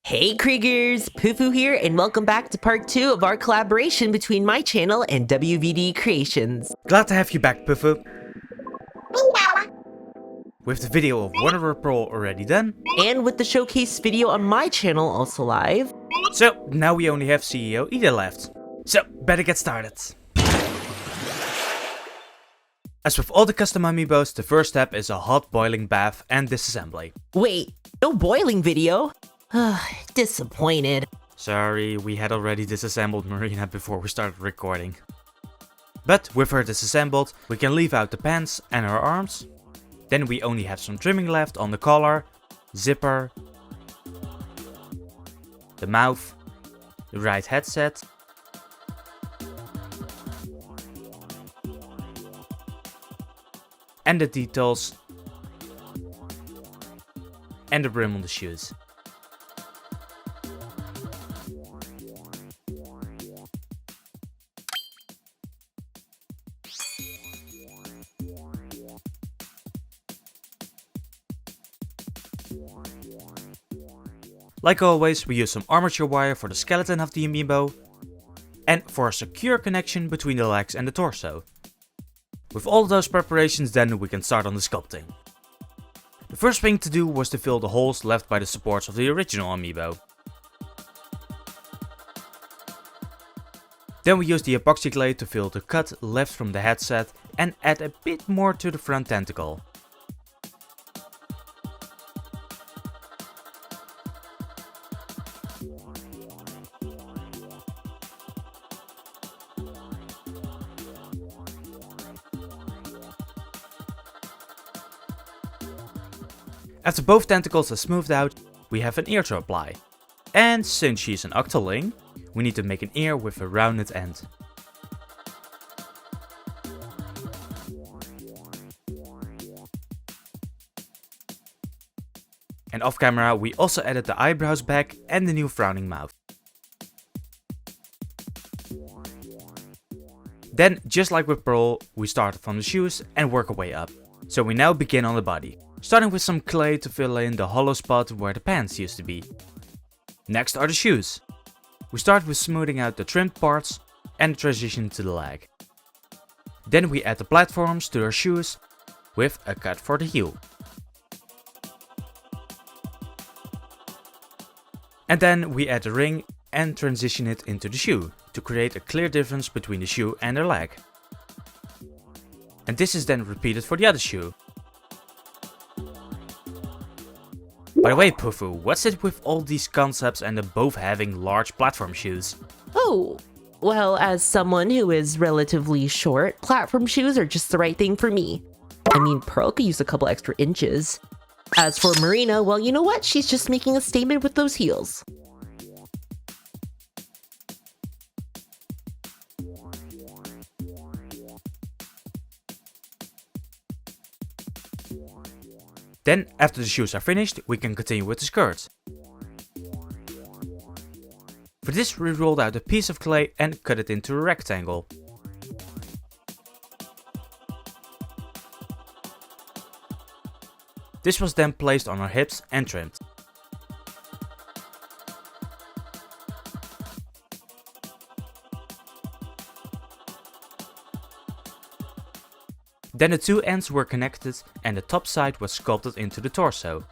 Hey Creagears, Pufuu here, and welcome back to part 2 of our collaboration between my channel and WVD Creations. Glad to have you back, Pufuu. With the video of Wonder Pearl already done. And with the showcase video on my channel also live. So, now we only have CEO Ida left. So, better get started. As with all the custom amiibos, the first step is a hot boiling bath and disassembly. Wait, no boiling video? Disappointed. Sorry, we had already disassembled Marina before we started recording. But with her disassembled, we can leave out the pants and her arms. Then we only have some trimming left on the collar, zipper, the mouth, the right headset, and the details, and the brim on the shoes. Like always, we use some armature wire for the skeleton of the amiibo and for a secure connection between the legs and the torso. With all those preparations then we can start on the sculpting. The first thing to do was to fill the holes left by the supports of the original amiibo. Then we use the epoxy clay to fill the cut left from the headset and add a bit more to the front tentacle. After both tentacles are smoothed out, we have an ear to apply. And since she's an octoling, we need to make an ear with a rounded end. And off camera we also added the eyebrows back and the new frowning mouth. Then, just like with Pearl, we started from the shoes and work our way up. So we now begin on the body. Starting with some clay to fill in the hollow spot where the pants used to be. Next are the shoes. We start with smoothing out the trimmed parts and transition to the leg. Then we add the platforms to our shoes with a cut for the heel. And then we add the ring and transition it into the shoe to create a clear difference between the shoe and the leg. And this is then repeated for the other shoe. By the way, Pufuu, what's it with all these concepts and them both having large platform shoes? Oh, well, as someone who is relatively short, platform shoes are just the right thing for me. I mean, Pearl could use a couple extra inches. As for Marina, well, you know what? She's just making a statement with those heels. Then, after the shoes are finished, we can continue with the skirt. For this we rolled out a piece of clay and cut it into a rectangle. This was then placed on our hips and trimmed. Then the two ends were connected and the top side was sculpted into the torso.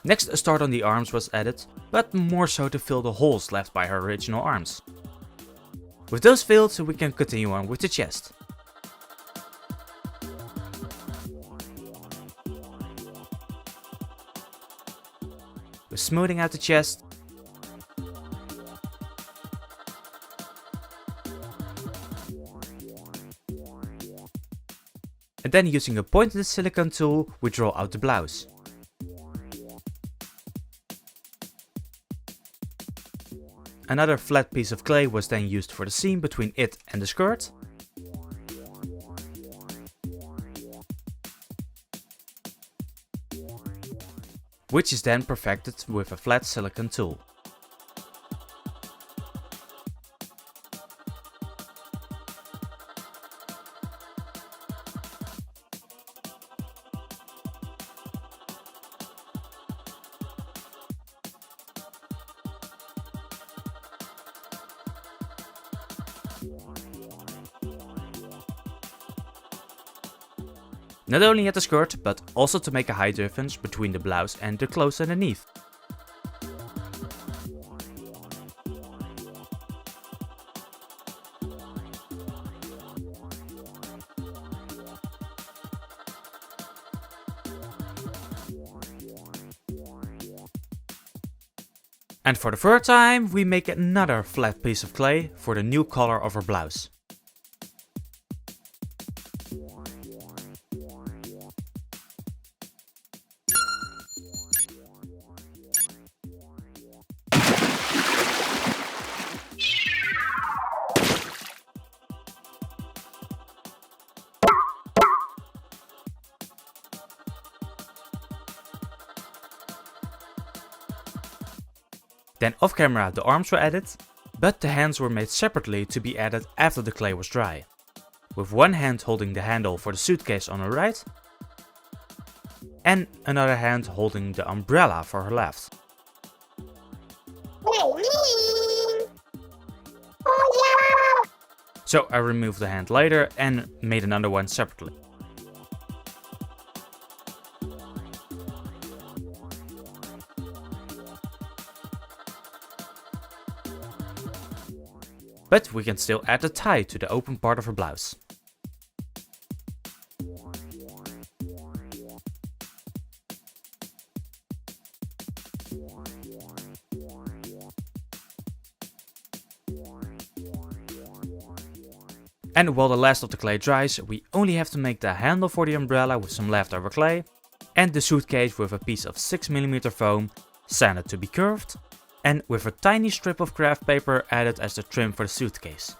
Next a start on the arms was added, but more so to fill the holes left by her original arms. With those filled we can continue on with the chest. We're smoothing out the chest. And then using a pointed silicone tool, we draw out the blouse. Another flat piece of clay was then used for the seam between it and the skirt. Which is then perfected with a flat silicone tool. Not only at the skirt, but also to make a height difference between the blouse and the clothes underneath. And for the third time, we make another flat piece of clay for the new color of our blouse. Then off camera the arms were added, but the hands were made separately to be added after the clay was dry. With one hand holding the handle for the suitcase on her right, and another hand holding the umbrella for her left. So I removed the hand later and made another one separately. But we can still add a tie to the open part of her blouse. And while the last of the clay dries, we only have to make the handle for the umbrella with some leftover clay, and the suitcase with a piece of 6mm foam, sanded to be curved, and with a tiny strip of craft paper added as the trim for the suitcase.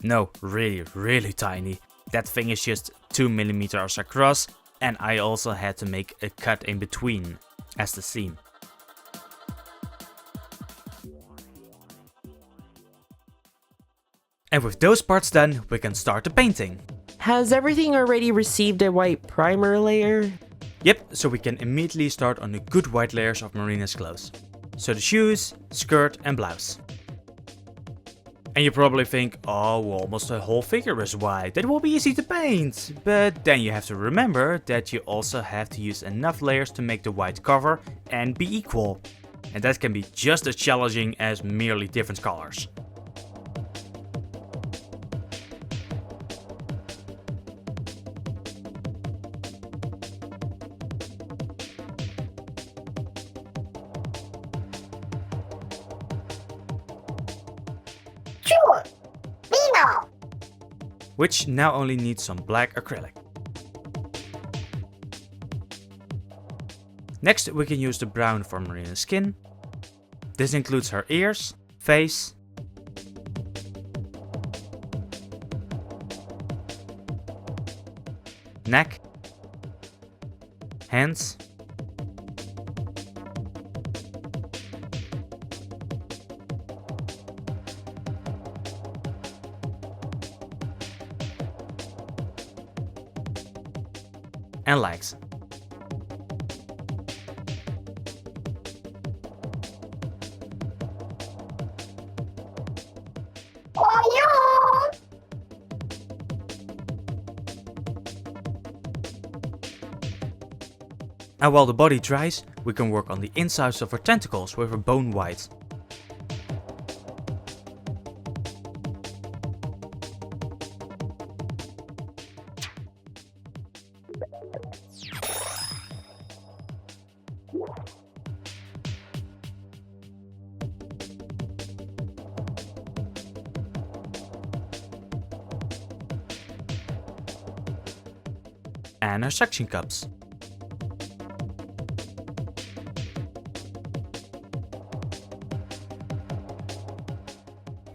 No, really tiny. That thing is just 2mm across, and I also had to make a cut in between as the seam. And with those parts done, we can start the painting. Has everything already received a white primer layer? Yep, so we can immediately start on the good white layers of Marina's clothes. So the shoes, skirt and blouse. And you probably think, oh, well, almost the whole figure is white, that will be easy to paint. But then you have to remember that you also have to use enough layers to make the white cover and be equal. And that can be just as challenging as merely different colors. Which now only needs some black acrylic. Next we can use the brown for Marina's skin. This includes her ears, face, neck, hands, and legs. And while the body dries, we can work on the insides of her tentacles with her bone white. And her suction cups.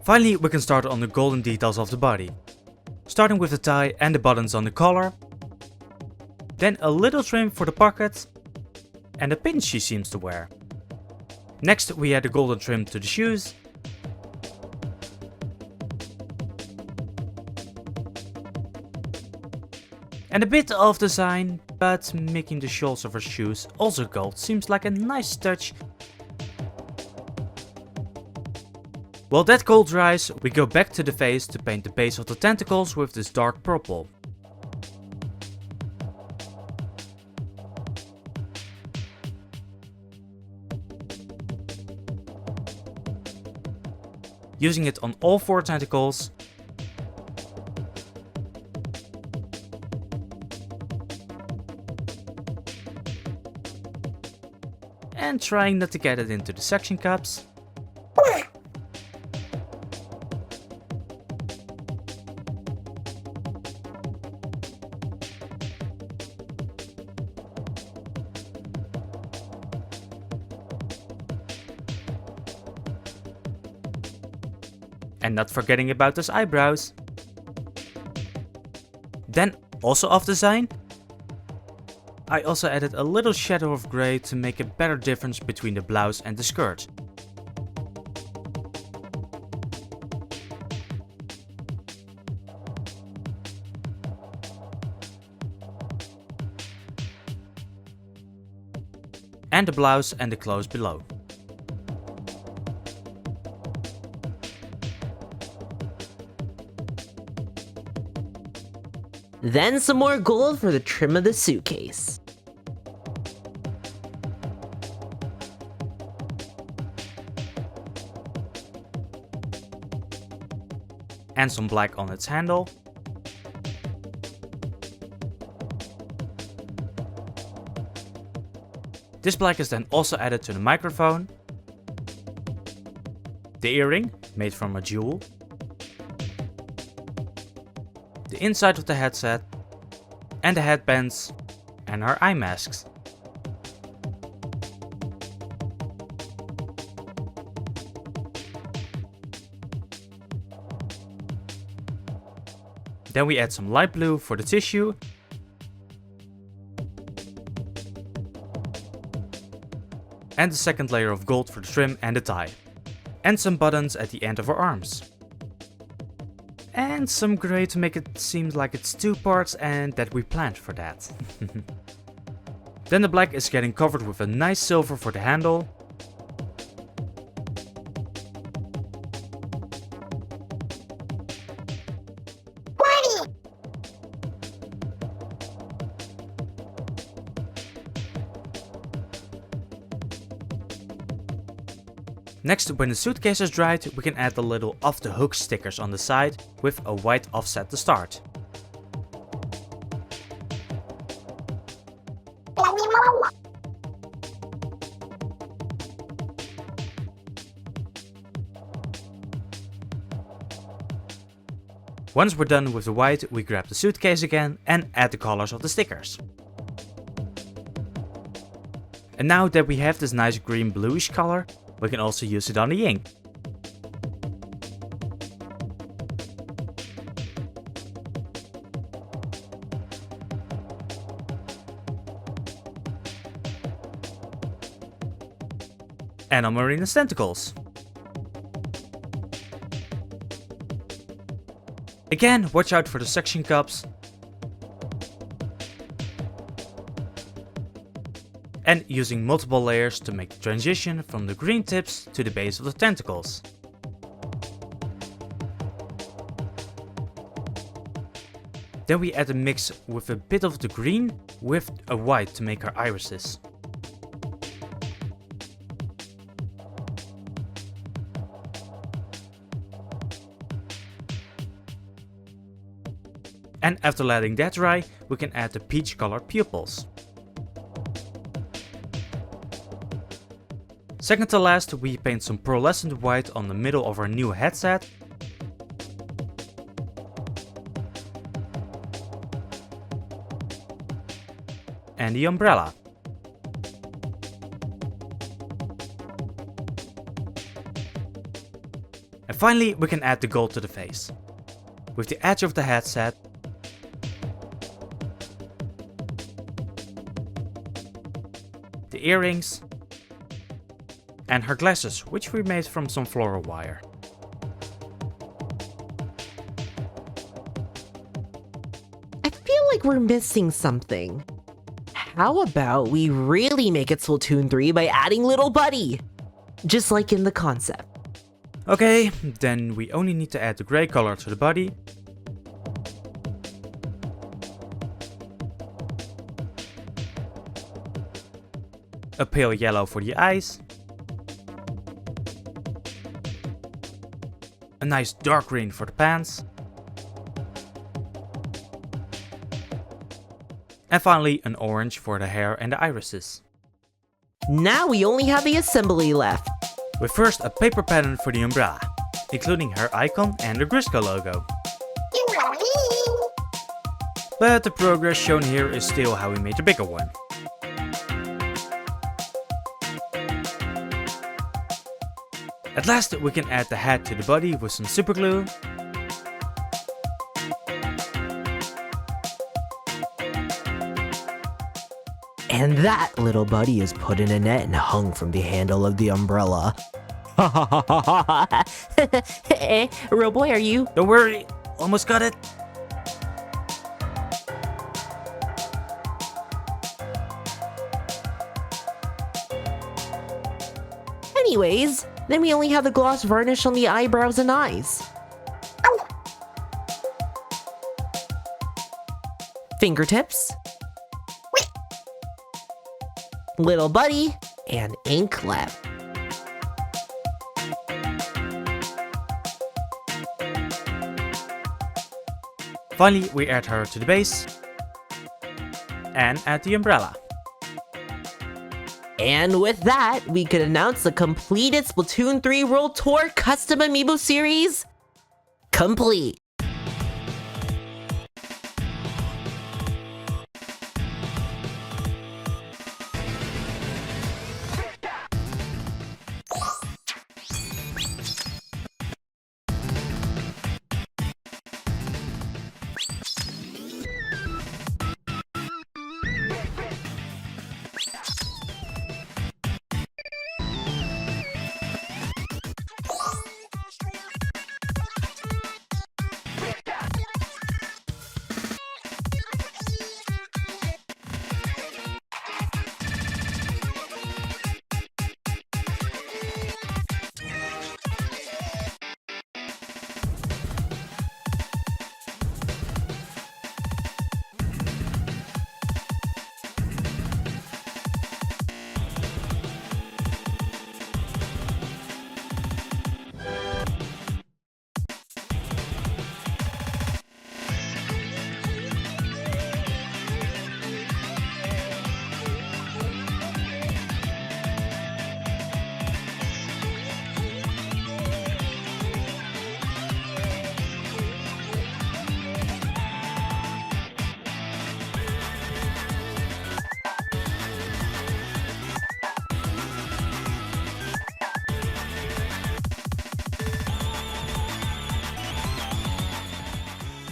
Finally, we can start on the golden details of the body, starting with the tie and the buttons on the collar, then a little trim for the pocket, and the pin she seems to wear. Next we add the golden trim to the shoes, and a bit of design, but making the soles of her shoes also gold seems like a nice touch. While that gold dries, we go back to the face to paint the base of the tentacles with this dark purple. using it on all 4 tentacles. And trying not to get it into the suction cups. And not forgetting about those eyebrows. Then, also off design, I also added a little shadow of grey to make a better difference between the blouse and the skirt. And the blouse and the clothes below. Then some more gold for the trim of the suitcase. And some black on its handle. This black is then also added to the microphone. The earring, made from a jewel. The inside of the headset. And the headbands. And our eye masks. Then we add some light blue for the tissue. And the second layer of gold for the trim and the tie. And some buttons at the end of our arms. And some grey to make it seem like it's 2 parts and that we planned for that. Then the black is getting covered with a nice silver for the handle. Next, when the suitcase is dried, we can add the little off the hook stickers on the side with a white offset to start. Once we're done with the white, we grab the suitcase again and add the colors of the stickers. And now that we have this nice green bluish color, we can also use it on the ink. And on Marina's tentacles. Again, watch out for the suction cups. And using multiple layers to make the transition from the green tips to the base of the tentacles. Then we add a mix with a bit of the green with a white to make our irises. And after letting that dry, we can add the peach colored pupils. Second to last, we paint some pearlescent white on the middle of our new headset. And the umbrella. And finally, we can add the gold to the face. With the edge of the headset. The earrings. And her glasses, which we made from some floral wire. I feel like we're missing something. How about we really make it Splatoon 3 by adding Little Buddy? Just like in the concept. Okay, then we only need to add the grey color to the body. A pale yellow for the eyes. nice dark green for the pants, and finally an orange for the hair and the irises. Now we only have the assembly left. With first a paper pattern for the umbrella, including her icon and the Grisco logo. But the progress shown here is still how we made the bigger one. At last we can add the hat to the body with some super glue. And that little buddy is put in a net and hung from the handle of the umbrella. Real boy, are you? Don't worry, almost got it. Anyways, then we only have the gloss varnish on the eyebrows and eyes. Fingertips. Little buddy, and ink lab. Finally, we add her to the base and add the umbrella. And with that, we could announce the completed Splatoon 3 World Tour Custom Amiibo series complete.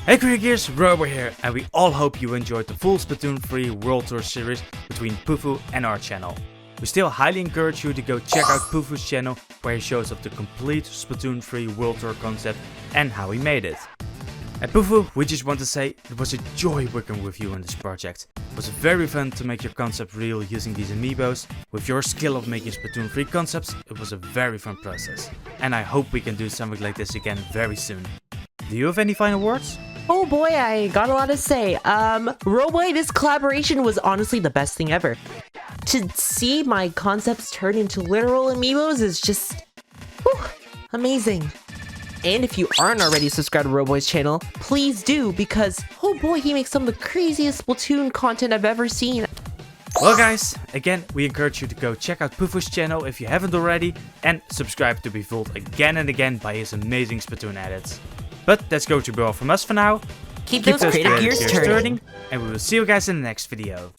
Hey Creagears, Robo here, and we all hope you enjoyed the full Splatoon 3 World Tour series between Pufuu and our channel. We still highly encourage you to go check out Pufuu's channel, where he shows off the complete Splatoon 3 World Tour concept and how he made it. At Pufuu, we just want to say it was a joy working with you on this project. It was very fun to make your concept real using these amiibos. With your skill of making Splatoon 3 concepts, it was a very fun process. And I hope we can do something like this again very soon. Do you have any final words? Oh boy, I got a lot to say. Roboy, this collaboration was honestly the best thing ever. To see my concepts turn into literal amiibos is just amazing. And if you aren't already subscribed to Roboy's channel, please do, because oh boy, he makes some of the craziest Splatoon content I've ever seen. Well guys, again, we encourage you to go check out Pufuu's channel if you haven't already, and subscribe to be fooled again and again by his amazing Splatoon edits. But that's going to be all from us for now. Keep those creative gears turning. And we will see you guys in the next video.